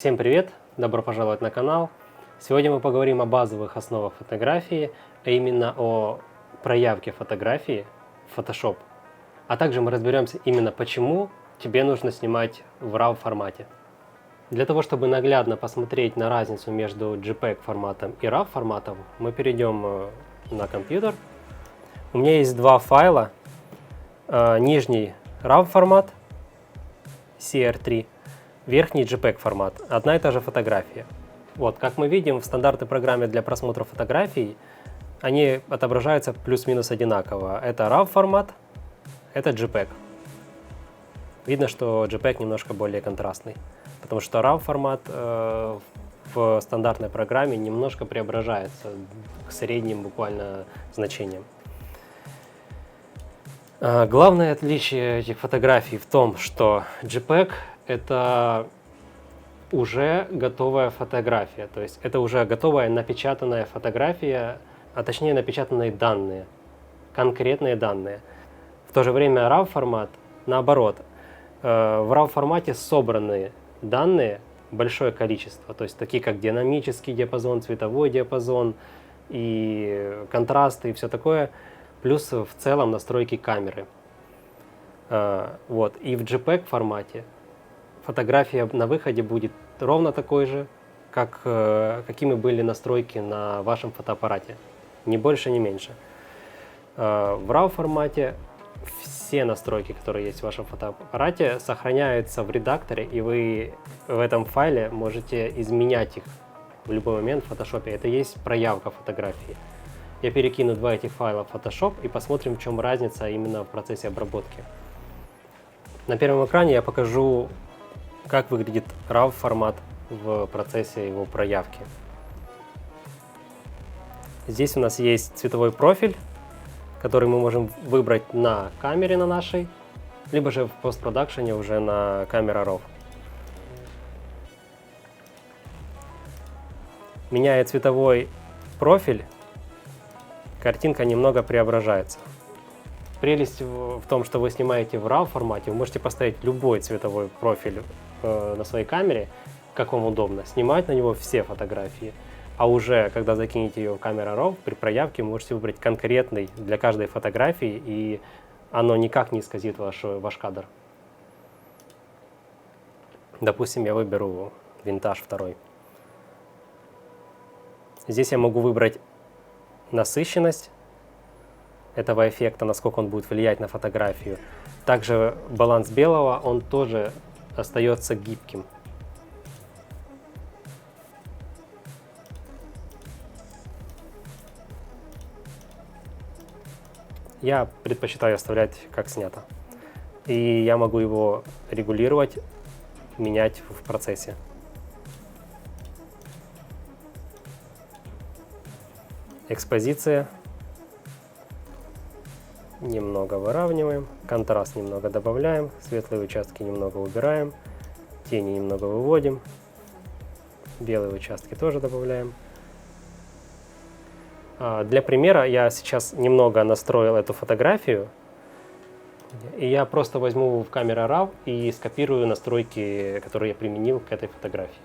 Всем привет! Добро пожаловать на канал! Сегодня мы поговорим о базовых основах фотографии, а именно о проявке фотографии в Photoshop. А также мы разберемся именно почему тебе нужно снимать в RAW формате. Для того, чтобы наглядно посмотреть на разницу между JPEG форматом и RAW форматом, мы перейдем на компьютер. У меня есть два файла. Нижний RAW формат CR3, верхний JPEG формат, одна и та же фотография. Вот, как мы видим, в стандартной программе для просмотра фотографий они отображаются плюс-минус одинаково. Это RAW формат, это JPEG. Видно, что JPEG немножко более контрастный, потому что RAW формат в стандартной программе немножко преображается к средним буквально значениям. Главное отличие этих фотографий в том, что JPEG это уже готовая фотография, то есть это уже готовая напечатанная фотография, а точнее напечатанные данные, конкретные данные. В то же время RAW формат наоборот. В RAW формате собраны данные, большое количество, то есть такие как динамический диапазон, цветовой диапазон и контрасты и все такое, плюс в целом настройки камеры. Вот. И в JPEG формате фотография на выходе будет ровно такой же, как какими были настройки на вашем фотоаппарате. Ни больше, ни меньше. В RAW формате все настройки, которые есть в вашем фотоаппарате, сохраняются в редакторе, и вы в этом файле можете изменять их в любой момент в Photoshop. Это есть проявка фотографии. Я перекину два этих файла в Photoshop и посмотрим, в чем разница именно в процессе обработки. На первом экране я покажу, как выглядит RAW формат в процессе его проявки. Здесь у нас есть цветовой профиль, который мы можем выбрать на камере на нашей, либо же в постпродакшене уже на камера RAW. Меняя цветовой профиль, картинка немного преображается. Прелесть в том, что вы снимаете в RAW формате, вы можете поставить любой цветовой профиль на своей камере, как вам удобно, снимать на него все фотографии. А уже, когда закинете ее в камеру RAW, при проявке можете выбрать конкретный для каждой фотографии, и оно никак не исказит ваш кадр. Допустим, я выберу винтаж 2. Здесь я могу выбрать насыщенность этого эффекта, насколько он будет влиять на фотографию. Также баланс белого, он тоже остается гибким. Я предпочитаю оставлять как снято. И я могу его регулировать, менять в процессе. Экспозиция. Немного выравниваем, контраст немного добавляем, светлые участки немного убираем, тени немного выводим, белые участки тоже добавляем. Для примера я сейчас немного настроил эту фотографию, и я просто возьму в камеру RAW и скопирую настройки, которые я применил к этой фотографии.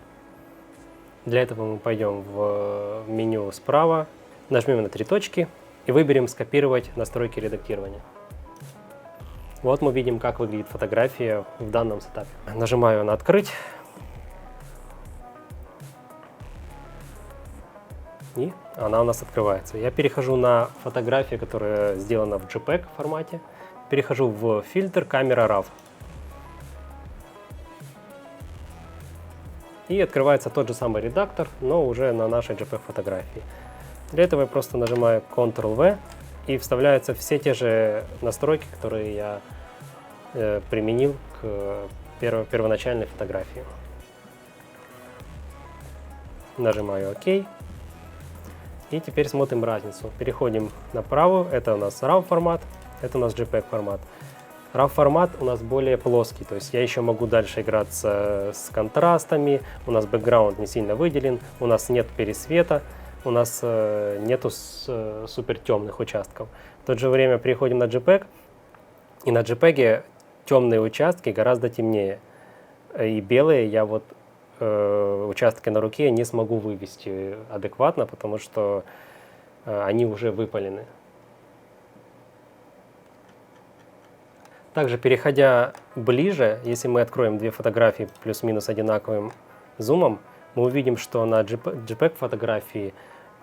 Для этого мы пойдем в меню справа, нажмем на 3 точки и выберем «Скопировать настройки редактирования». Вот мы видим, как выглядит фотография в данном сетапе. Нажимаю на «Открыть». И она у нас открывается. Я перехожу на фотографию, которая сделана в JPEG формате. Перехожу в фильтр «Камера RAW». И открывается тот же самый редактор, но уже на нашей JPEG фотографии. Для этого я просто нажимаю Ctrl-V, и вставляются все те же настройки, которые я применил к первоначальной фотографии. Нажимаю ОК. И теперь смотрим разницу. Переходим направо. Это у нас RAW формат, это у нас JPEG формат. RAW формат у нас более плоский, то есть я еще могу дальше играться с контрастами. У нас бэкграунд не сильно выделен, у нас нет пересвета. У нас нету супер темных участков. В то же время переходим на JPEG, и на JPEG темные участки гораздо темнее. И белые я вот участки на руке не смогу вывести адекватно, потому что они уже выпалены. Также, переходя ближе, если мы откроем две фотографии плюс-минус одинаковым зумом, мы увидим, что на JPEG-фотографии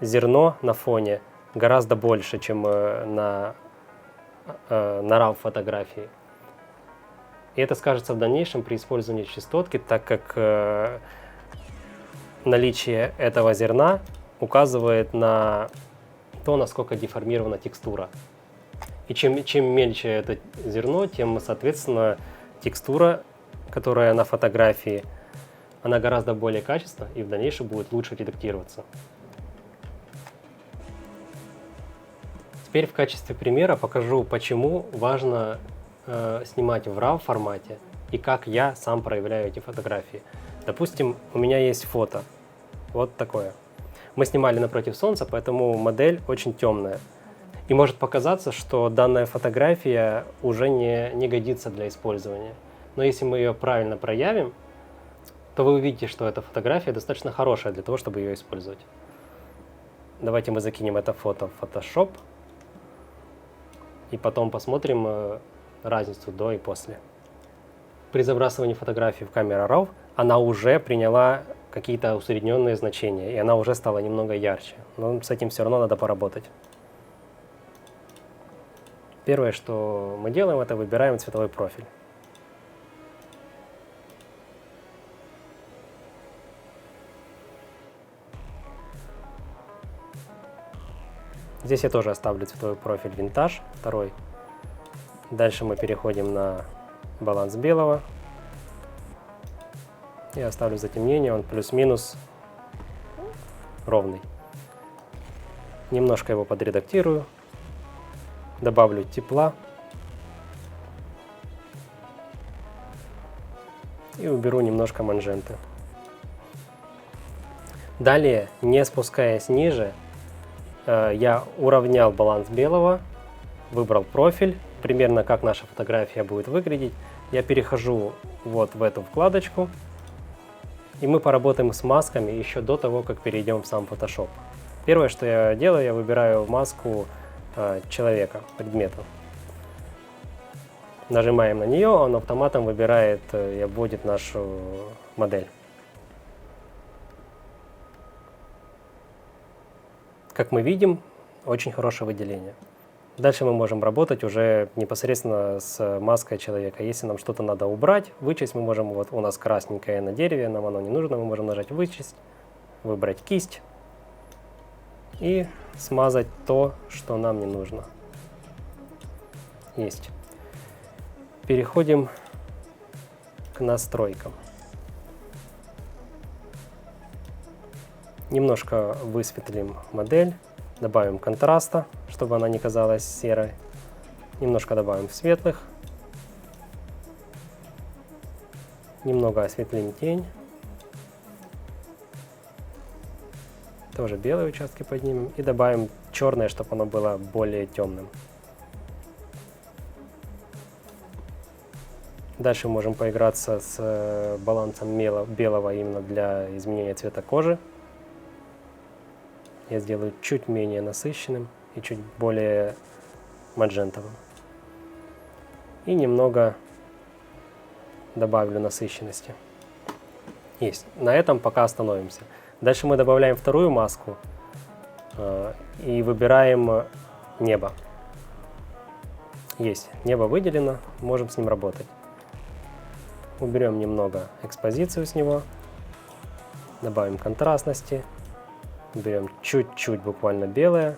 зерно на фоне гораздо больше, чем на RAW-фотографии. И это скажется в дальнейшем при использовании частотки, так как наличие этого зерна указывает на то, насколько деформирована текстура. И чем мельче это зерно, тем, соответственно, текстура, которая на фотографии, она гораздо более качественна и в дальнейшем будет лучше редактироваться. Теперь в качестве примера покажу, почему важно снимать в RAW формате и как я сам проявляю эти фотографии. Допустим, у меня есть фото, вот такое. Мы снимали напротив солнца, поэтому модель очень темная. И может показаться, что данная фотография уже не годится для использования. Но если мы ее правильно проявим, то вы увидите, что эта фотография достаточно хорошая для того, чтобы ее использовать. Давайте мы закинем это фото в Photoshop и потом посмотрим разницу до и после. При забрасывании фотографии в камеру RAW она уже приняла какие-то усредненные значения, и она уже стала немного ярче. Но с этим все равно надо поработать. Первое, что мы делаем, это выбираем цветовой профиль. Здесь я тоже оставлю цветовой профиль винтаж, второй. Дальше мы переходим на баланс белого. Я оставлю затемнение, он плюс-минус ровный. Немножко его подредактирую. Добавлю тепла. И уберу немножко манженты. Далее, не спускаясь ниже, я уравнял баланс белого, выбрал профиль, примерно как наша фотография будет выглядеть. Я перехожу вот в эту вкладочку, и мы поработаем с масками еще до того, как перейдем в сам Photoshop. Первое, что я делаю, я выбираю маску человека, предмета. Нажимаем на нее, он автоматом выбирает и обводит нашу модель. Как мы видим, очень хорошее выделение. Дальше мы можем работать уже непосредственно с маской человека. Если нам что-то надо убрать, вычесть, мы можем, вот у нас красненькое на дереве, нам оно не нужно, мы можем нажать «Вычесть», выбрать кисть и смазать то, что нам не нужно. Есть. Переходим к настройкам. Немножко высветлим модель, добавим контраста, чтобы она не казалась серой. Немножко добавим светлых. Немного осветлим тень. Тоже белые участки поднимем. И добавим черное, чтобы оно было более темным. Дальше можем поиграться с балансом белого именно для изменения цвета кожи. Я сделаю чуть менее насыщенным и чуть более маджентовым. И немного добавлю насыщенности. Есть. На этом пока остановимся. Дальше мы добавляем вторую маску и выбираем небо. Есть. Небо выделено, можем с ним работать. Уберем немного экспозицию с него. Добавим контрастности. Берем чуть-чуть буквально белое.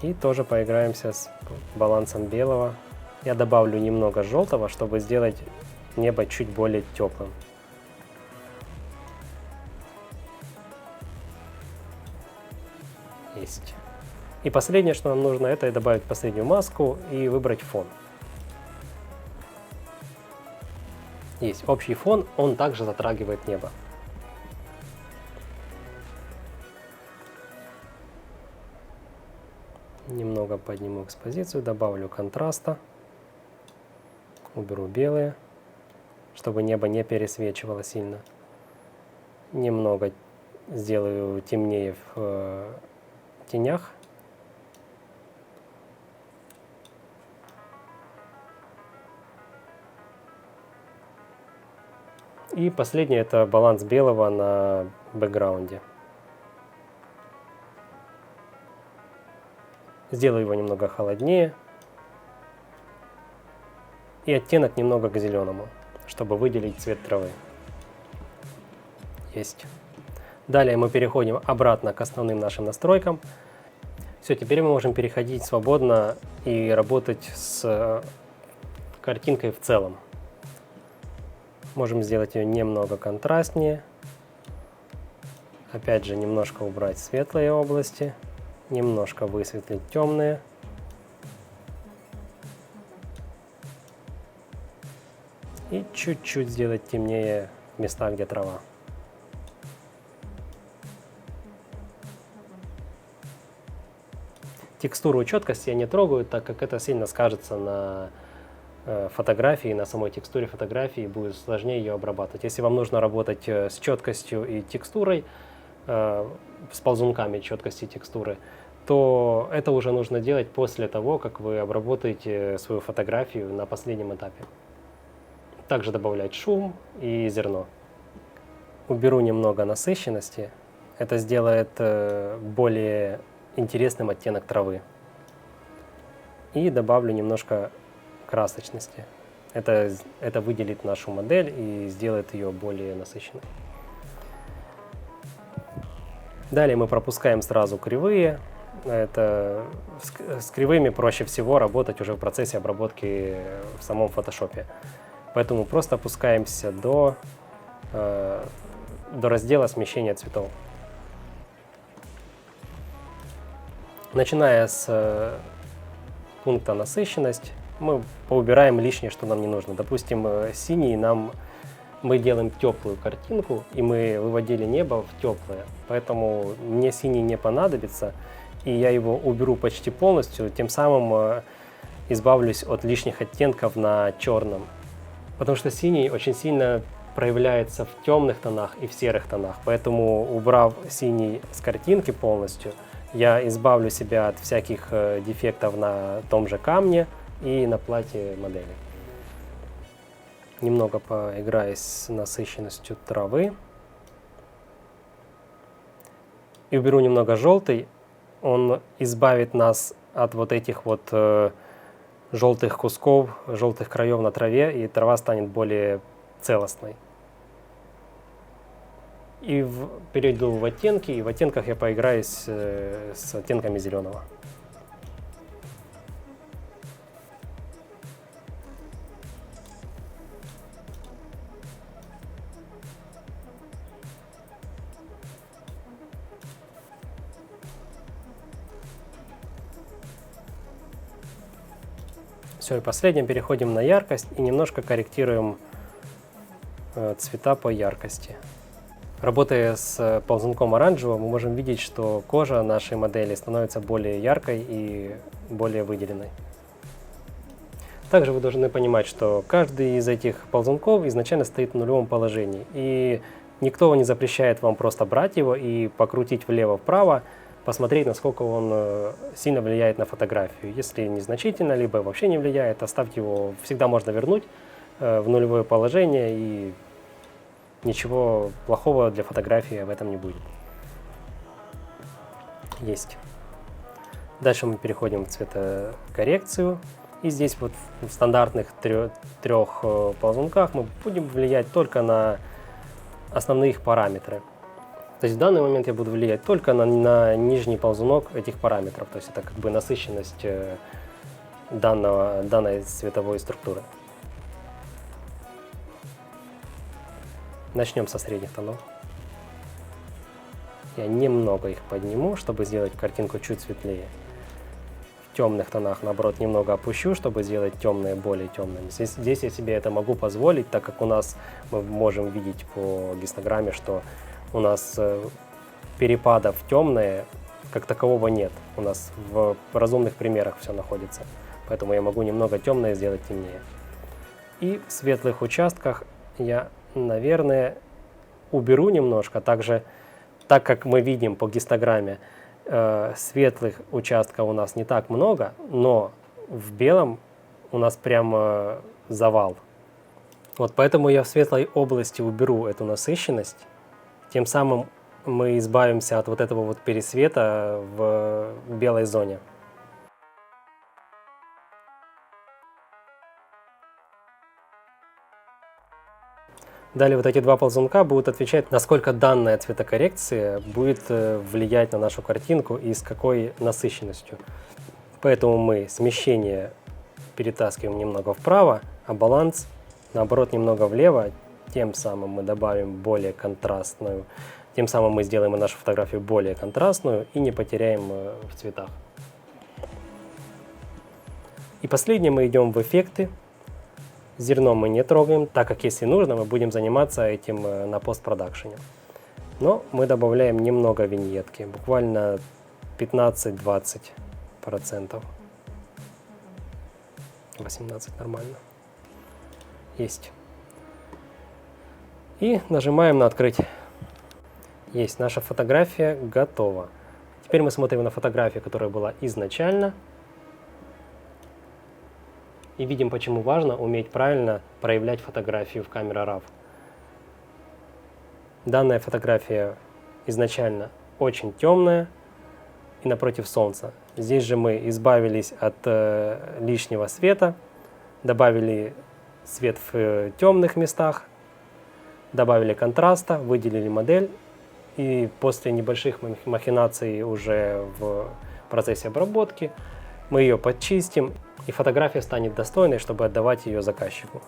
И тоже поиграемся с балансом белого. Я добавлю немного желтого, чтобы сделать небо чуть более теплым. Есть. И последнее, что нам нужно, это добавить последнюю маску и выбрать фон. Есть общий фон, он также затрагивает небо. Немного подниму экспозицию, добавлю контраста. Уберу белые, чтобы небо не пересвечивало сильно. Немного сделаю темнее в тенях. И последнее — это баланс белого на бэкграунде. Сделаю его немного холоднее. И оттенок немного к зеленому, чтобы выделить цвет травы. Есть. Далее мы переходим обратно к основным нашим настройкам. Все, теперь мы можем переходить свободно и работать с картинкой в целом. Можем сделать ее немного контрастнее. Опять же, немножко убрать светлые области, немножко высветлить темные. И чуть-чуть сделать темнее в местах, где трава. Текстуру и четкость я не трогаю, так как это сильно скажется на фотографии, на самой текстуре фотографии, будет сложнее ее обрабатывать. Если вам нужно работать с четкостью и текстурой, с ползунками четкости и текстуры, то это уже нужно делать после того, как вы обработаете свою фотографию на последнем этапе. Также добавлять шум и зерно. Уберу немного насыщенности. Это сделает более интересным оттенок травы. И добавлю немножко красочности. Это выделит нашу модель и сделает ее более насыщенной. Далее мы пропускаем сразу кривые. С кривыми проще всего работать уже в процессе обработки в самом фотошопе. Поэтому просто опускаемся до раздела смещения цветов. Начиная с пункта насыщенность, мы поубираем лишнее, что нам не нужно. Допустим, синий мы делаем теплую картинку, и мы выводили небо в теплое. Поэтому мне синий не понадобится, и я его уберу почти полностью, тем самым избавлюсь от лишних оттенков на черном. Потому что синий очень сильно проявляется в темных тонах и в серых тонах. Поэтому, убрав синий с картинки полностью, я избавлю себя от всяких дефектов на том же камне и на платье модели. Немного поиграюсь с насыщенностью травы. И уберу немного желтый. Он избавит нас от вот этих вот желтых кусков, желтых краев на траве, и трава станет более целостной. И перейду в оттенки, и в оттенках я поиграюсь с оттенками зеленого. Все, и последним переходим на яркость и немножко корректируем цвета по яркости. Работая с ползунком оранжевого, мы можем видеть, что кожа нашей модели становится более яркой и более выделенной. Также вы должны понимать, что каждый из этих ползунков изначально стоит в нулевом положении, и никто не запрещает вам просто брать его и покрутить влево-вправо, посмотреть, насколько он сильно влияет на фотографию. Если незначительно, либо вообще не влияет, оставьте его, всегда можно вернуть в нулевое положение, и ничего плохого для фотографии в этом не будет. Есть. Дальше мы переходим в цветокоррекцию. И здесь вот в стандартных трех ползунках мы будем влиять только на основные их параметры. То есть в данный момент я буду влиять только на нижний ползунок этих параметров. То есть это как бы насыщенность данной цветовой структуры. Начнем со средних тонов. Я немного их подниму, чтобы сделать картинку чуть светлее. В темных тонах, наоборот, немного опущу, чтобы сделать темные более темными. Здесь я себе это могу позволить, так как у нас, мы можем видеть по гистограмме, что у нас перепадов в темные как такового нет. У нас в разумных примерах все находится. Поэтому я могу немного темное сделать темнее. И в светлых участках я, наверное, уберу немножко. Также, так как мы видим по гистограмме, светлых участков у нас не так много, но в белом у нас прям завал. Вот поэтому я в светлой области уберу эту насыщенность. Тем самым мы избавимся от вот этого вот пересвета в белой зоне. Далее вот эти два ползунка будут отвечать, насколько данная цветокоррекция будет влиять на нашу картинку и с какой насыщенностью. Поэтому мы смещение перетаскиваем немного вправо, а баланс наоборот немного влево. Тем самым мы добавим более контрастную, тем самым мы сделаем и нашу фотографию более контрастную и не потеряем в цветах. И последнее, мы идем в эффекты. Зерно мы не трогаем, так как если нужно, мы будем заниматься этим на постпродакшене. Но мы добавляем немного виньетки, буквально 15-20%. 18 нормально. Есть. И нажимаем на открыть. Есть, наша фотография готова. Теперь мы смотрим на фотографию, которая была изначально. И видим, почему важно уметь правильно проявлять фотографию в Camera Raw. Данная фотография изначально очень темная и напротив солнца. Здесь же мы избавились от лишнего света, добавили свет в темных местах, добавили контраста, выделили модель. И после небольших махинаций уже в процессе обработки мы ее подчистим, и фотография станет достойной, чтобы отдавать ее заказчику.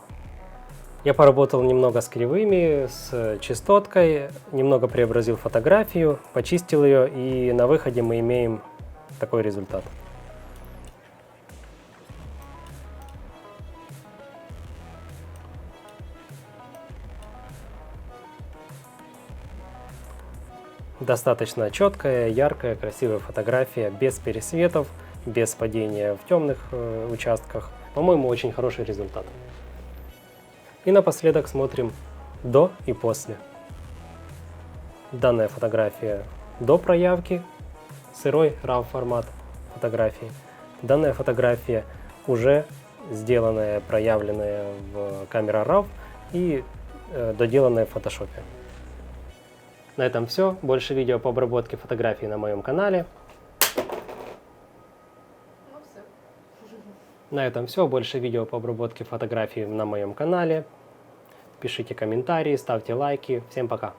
Я поработал немного с кривыми, с частоткой, немного преобразил фотографию, почистил ее, и на выходе мы имеем такой результат. Достаточно четкая, яркая, красивая фотография, без пересветов, без падения в темных участках. По-моему, очень хороший результат. И напоследок смотрим до и после. Данная фотография до проявки, сырой RAW формат фотографии. Данная фотография уже сделанная, проявленная в Camera Raw и доделанная в Photoshop. На этом все. Больше видео по обработке фотографий на моем канале. На этом все. Больше видео по обработке фотографий на моем канале. Пишите комментарии, ставьте лайки. Всем пока!